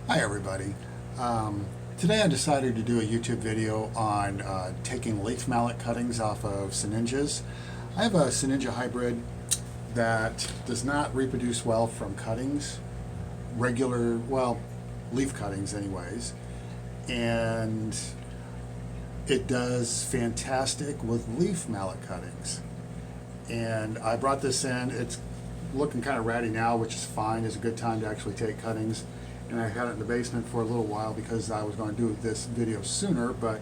Hi everybody. Today I decided to do a YouTube video on taking leaf mallet cuttings off of Sinningias. I have a Sinningia hybrid that does not reproduce well from cuttings, leaf cuttings anyways, and it does fantastic with leaf mallet cuttings. And I brought this in. It's looking kind of ratty now, which is fine. It's a good time to actually take cuttings. And I had it in the basement for a little while because I was going to do this video sooner, but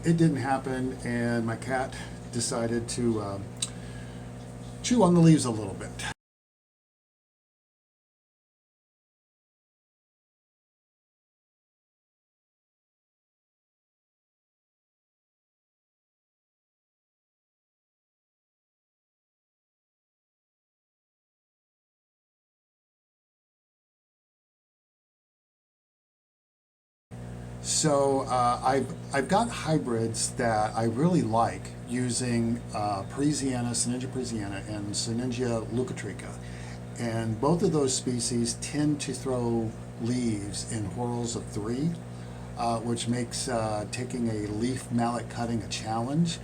it didn't happen, and my cat decided to chew on the leaves a little bit. So I've got hybrids that I really like using Sinningia parisiana, and Sinningia leucotrica. And both of those species tend to throw leaves in whorls of three, which makes taking a leaf mallet cutting a challenge.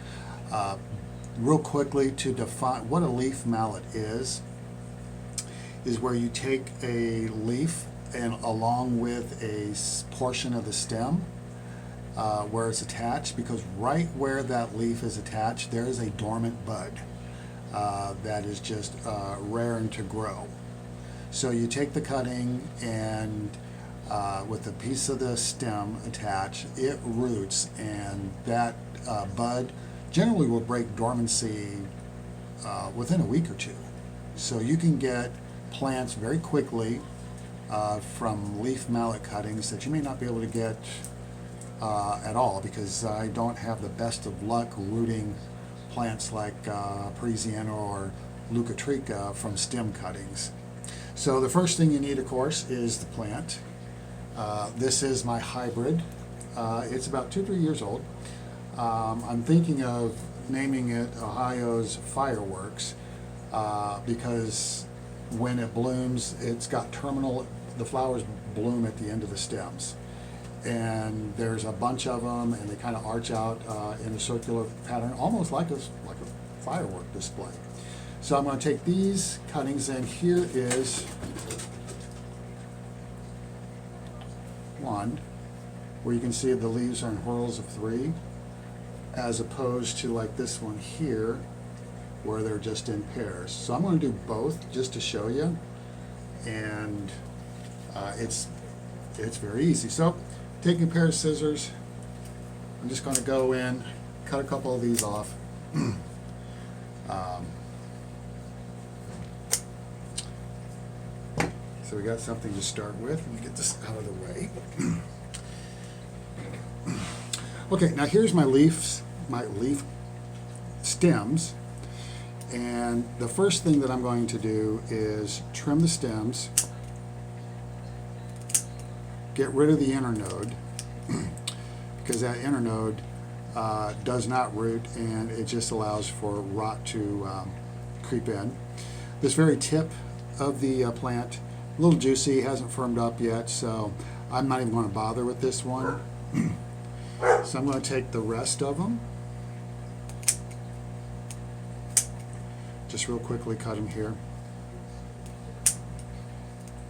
Real quickly, to define what a leaf mallet is where you take a leaf and along with a portion of the stem where it's attached, because right where that leaf is attached there is a dormant bud that is just raring to grow. So you take the cutting and with a piece of the stem attached, it roots, and that bud generally will break dormancy within a week or two. So you can get plants very quickly from leaf mallet cuttings that you may not be able to get at all, because I don't have the best of luck rooting plants like Parisiana or leucotrica from stem cuttings. So the first thing you need, of course, is the plant. This is my hybrid. It's about 2-3 years old. I'm thinking of naming it Ohio's Fireworks because when it blooms, it's got the flowers bloom at the end of the stems. And there's a bunch of them, and they kind of arch out in a circular pattern, almost like a firework display. So I'm going to take these cuttings, and here is one where you can see the leaves are in whorls of three, as opposed to like this one here where they're just in pairs. So I'm going to do both just to show you, and it's very easy. So taking a pair of scissors, I'm just going to go in, cut a couple of these off. So we got something to start with. Let me get this out of the way. Okay, now here's my leaf stems. And the first thing that I'm going to do is trim the stems, get rid of the inner node, because that inner node does not root, and it just allows for rot to creep in. This very tip of the plant, a little juicy, hasn't firmed up yet, so I'm not even going to bother with this one. So I'm going to take the rest of them, just real quickly cut them here.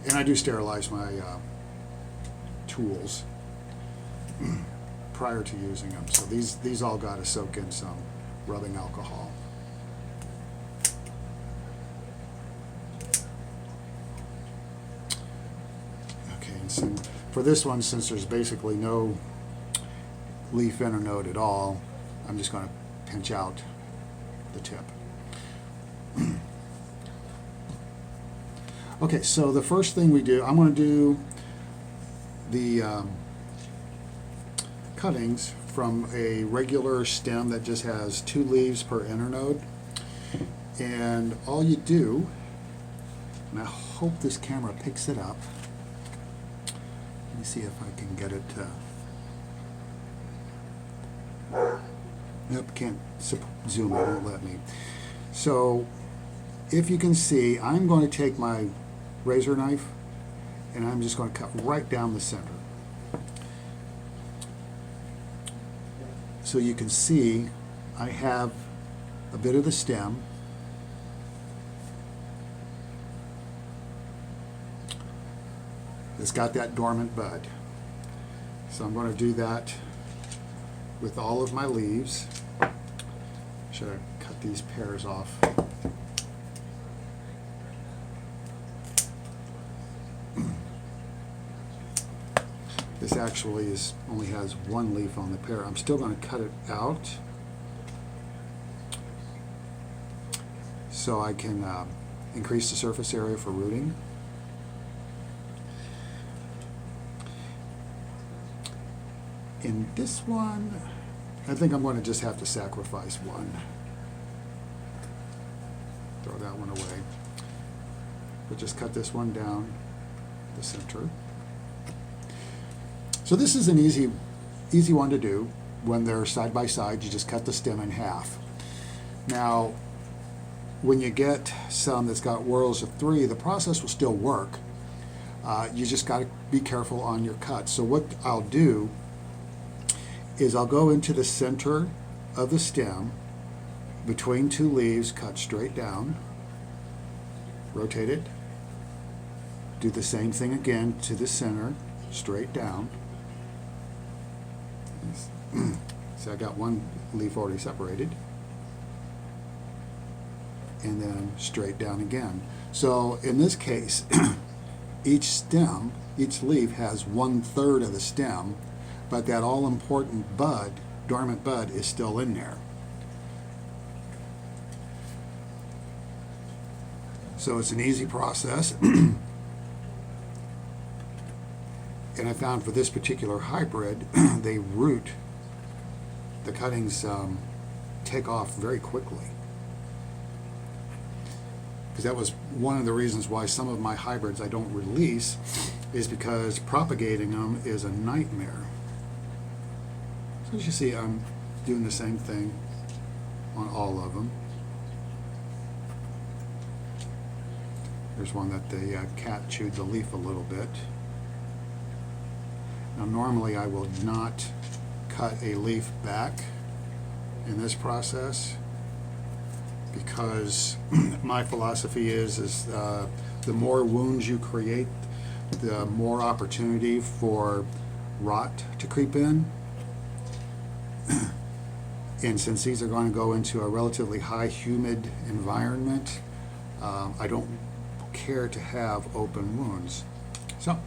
And I do sterilize my tools prior to using them. So these all got to soak in some rubbing alcohol. Okay, and so for this one, since there's basically no leaf inner node at all, I'm just going to pinch out the tip. Okay, so the first thing we do, I'm going to do the cuttings from a regular stem that just has 2 leaves per inner node. And all you do, and I hope this camera picks it up. Let me see if I can get it to... Nope, can't zoom, it won't let me. So if you can see, I'm going to take my razor knife and I'm just going to cut right down the center. So you can see I have a bit of the stem. It's got that dormant bud. So I'm going to do that with all of my leaves. Should I cut these pairs off? This actually only has one leaf on the pear. I'm still going to cut it out so I can increase the surface area for rooting. In this one, I think I'm going to just have to sacrifice one. Throw that one away. But just cut this one down the center. So this is an easy one to do. When they're side by side, you just cut the stem in half. Now, when you get some that's got whorls of 3, the process will still work. You just got to be careful on your cut. So what I'll do is I'll go into the center of the stem between 2 leaves, cut straight down, rotate it, do the same thing again to the center, straight down. See, I got one leaf already separated, and then straight down again. So in this case, each leaf has 1/3 of the stem, but that all-important bud, dormant bud, is still in there. So it's an easy process. And I found for this particular hybrid, they root, the cuttings take off very quickly. Because that was one of the reasons why some of my hybrids I don't release, is because propagating them is a nightmare. So as you see, I'm doing the same thing on all of them. There's one that the cat chewed the leaf a little bit. Now normally I will not cut a leaf back in this process, because my philosophy is the more wounds you create, the more opportunity for rot to creep in. And since these are going to go into a relatively high humid environment, I don't care to have open wounds. So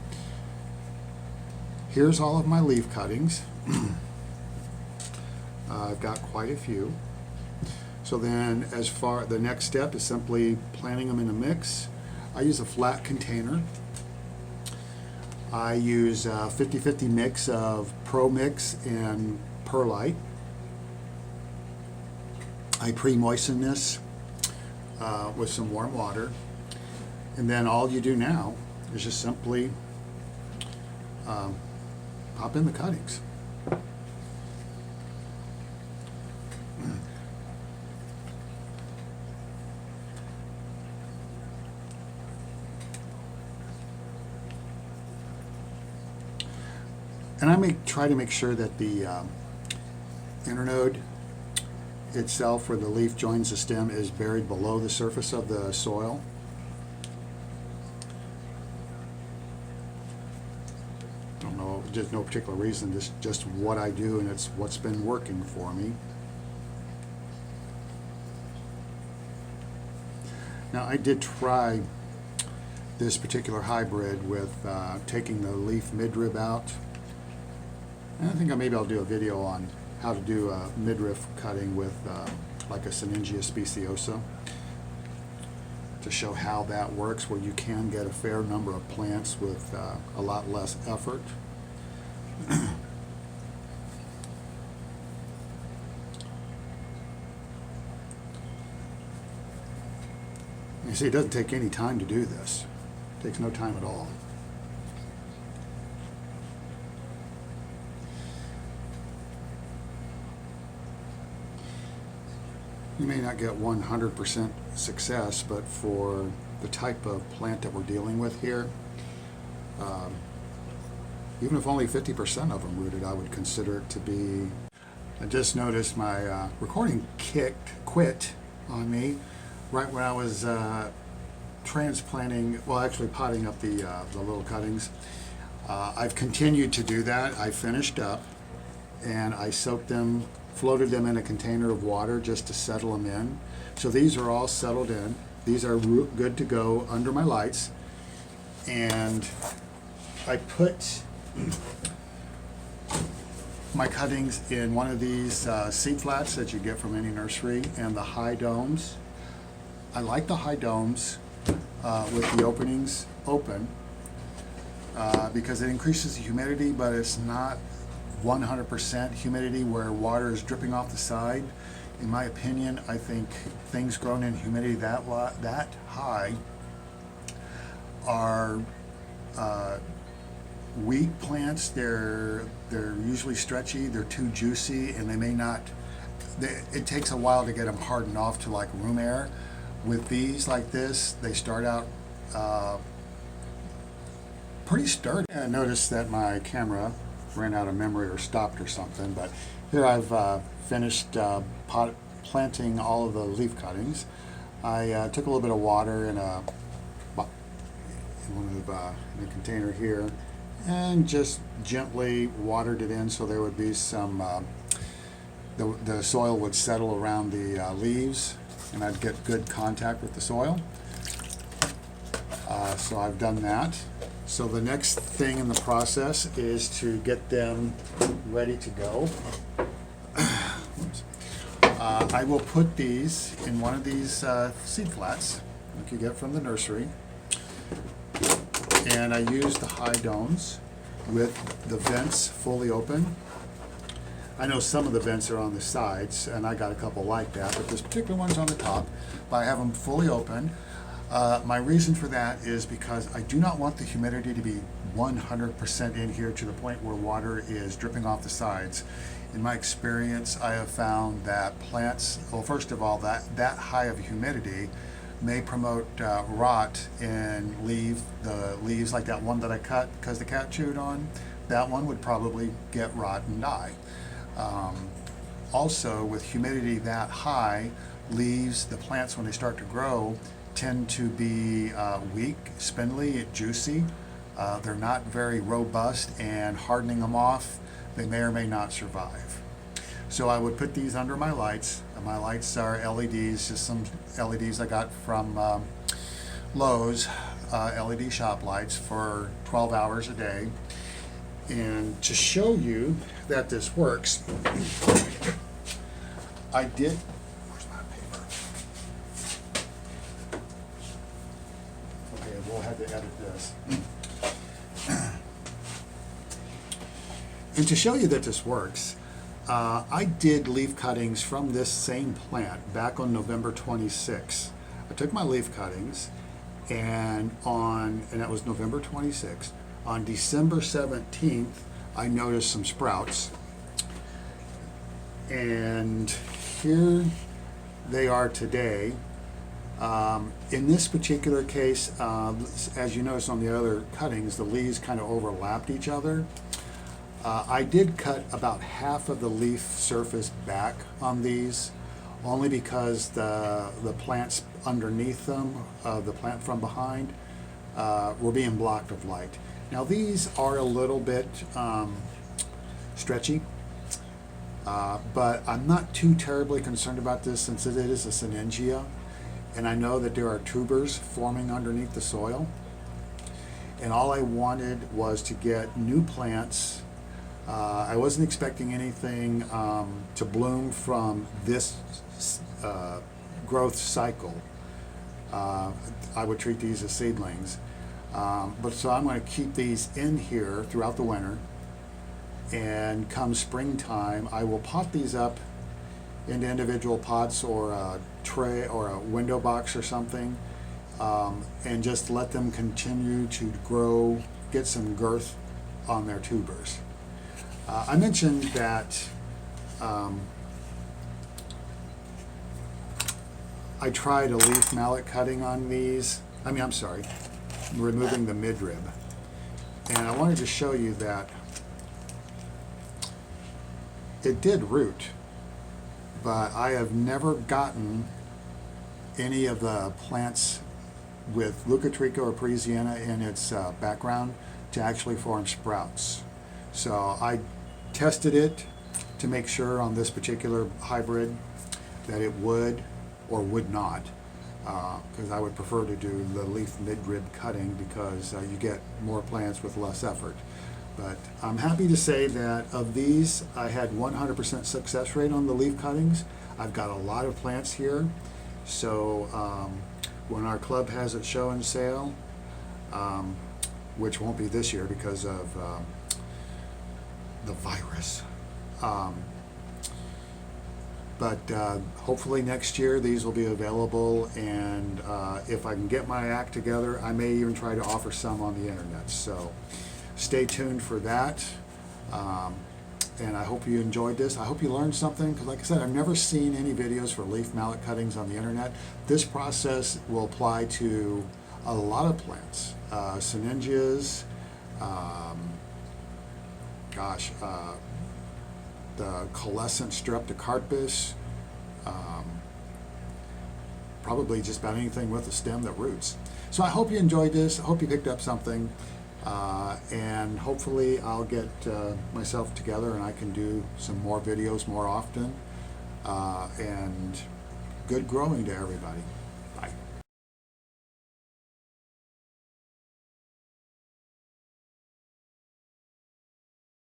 here's all of my leaf cuttings. I've got quite a few. So then the next step is simply planting them in a mix. I use a flat container. I use a 50-50 mix of Pro Mix and Perlite. I pre-moisten this with some warm water. And then all you do now is just simply pop in the cuttings. And I try to make sure that the internode itself, where the leaf joins the stem, is buried below the surface of the soil. Don't know, just no particular reason, just what I do, and it's what's been working for me. Now I did try this particular hybrid with taking the leaf midrib out. And I think maybe I'll do a video on how to do a midriff cutting with like a Sinningia speciosa, to show how that works, where you can get a fair number of plants with a lot less effort. You see, it doesn't take any time to do this. It takes no time at all. You may not get 100% success, but for the type of plant that we're dealing with here, Even if only 50% of them rooted, I would consider it to be. I just noticed my recording quit on me right when I was transplanting, well, actually potting up the little cuttings. I've continued to do that. I finished up and I soaked them, floated them in a container of water just to settle them in. So these are all settled in. These are good to go under my lights. And I put my cuttings in one of these seed flats that you get from any nursery, and the high domes. I like the high domes with the openings open because it increases the humidity, but it's not 100% humidity where water is dripping off the side. In my opinion, I think things grown in humidity that high are weak plants. They're usually stretchy, they're too juicy, and they may not, it takes a while to get them hardened off to like room air. With these like this, they start out pretty sturdy. I noticed that my camera ran out of memory or stopped or something, but here I've finished planting all of the leaf cuttings. I took a little bit of water in a container here and just gently watered it in so there would be some, the soil would settle around the leaves and I'd get good contact with the soil. So I've done that. So the next thing in the process is to get them ready to go. I will put these in one of these seed flats like you get from the nursery. And I use the high domes with the vents fully open. I know some of the vents are on the sides, and I got a couple like that, but this particular one's on the top, but I have them fully open. My reason for that is because I do not want the humidity to be 100% in here to the point where water is dripping off the sides. In my experience, I have found that plants, well, first of all, that high of humidity may promote rot and leave the leaves like that one that I cut because the cat chewed on. That one would probably get rot and die. Also, with humidity that high, leaves, the plants when they start to grow, tend to be weak, spindly, juicy. They're not very robust, and hardening them off, they may or may not survive. So I would put these under my lights. My lights are LEDs, just some LEDs I got from Lowe's, LED shop lights for 12 hours a day. And to show you that this works, I did, where's my paper? Okay, we'll have to edit this. And to show you that this works, I did leaf cuttings from this same plant back on November 26th. I took my leaf cuttings and that was November 26th. On December 17th, I noticed some sprouts. And here they are today. In this particular case, as you notice on the other cuttings, the leaves kind of overlapped each other. I did cut about half of the leaf surface back on these, only because the plants underneath them, the plant from behind, were being blocked of light. Now these are a little bit stretchy, but I'm not too terribly concerned about this since it is a Sinningia, and I know that there are tubers forming underneath the soil. And all I wanted was to get new plants. I wasn't expecting anything to bloom from this growth cycle. I would treat these as seedlings. But so I'm going to keep these in here throughout the winter, and come springtime I will pot these up into individual pots or a tray or a window box or something, and just let them continue to grow, get some girth on their tubers. I mentioned that I tried a leaf mallet cutting on these. I'm sorry, removing the midrib. And I wanted to show you that it did root, but I have never gotten any of the plants with Leucotricha or Parisiana in its background to actually form sprouts. So I tested it to make sure on this particular hybrid that it would or would not, because I would prefer to do the leaf mid-rib cutting because you get more plants with less effort. But I'm happy to say that of these, I had 100% success rate on the leaf cuttings. I've got a lot of plants here, so when our club has its show and sale, which won't be this year because of the virus, but hopefully next year these will be available, and if I can get my act together, I may even try to offer some on the internet. So stay tuned for that. And I hope you enjoyed this. I hope you learned something, because like I said, I've never seen any videos for leaf mallet cuttings on the internet. This process will apply to a lot of plants. Sinningias, the coalescent streptocarpus, probably just about anything with a stem that roots. So I hope you enjoyed this. I hope you picked up something. And hopefully I'll get myself together and I can do some more videos more often. And good growing to everybody.